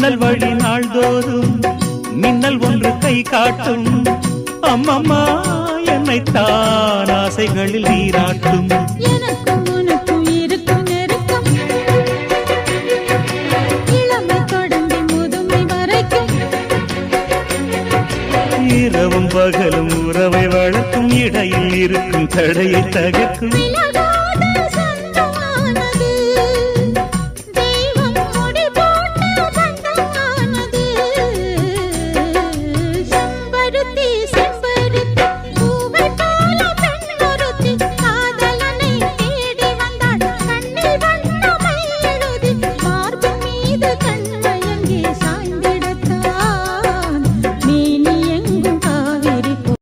ஜன்னல் வழி நாள்தோறும் மின்னல் ஒன்று கை காட்டும். அம்மம்மா என்னைத்தான் ஆசைகளில் நீராட்டும். எனக்கும் உனக்கும் இருக்கும் நெருக்கம் இளமை தொடங்கி முதுமை வரைக்கும். இரவும் பகலும் உறவை வளர்க்கும், இடையில் இருக்கும் தடையை தகர்க்கும்.